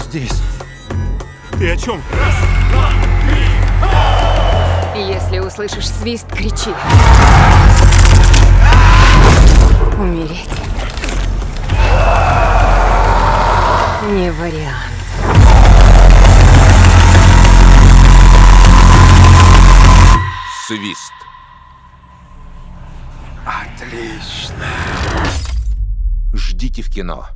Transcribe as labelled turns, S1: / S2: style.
S1: здесь.
S2: Ты о чем?
S3: Если услышишь свист, кричи. Умереть не вариант.
S4: Свист.
S1: Отлично.
S4: Ждите в кино.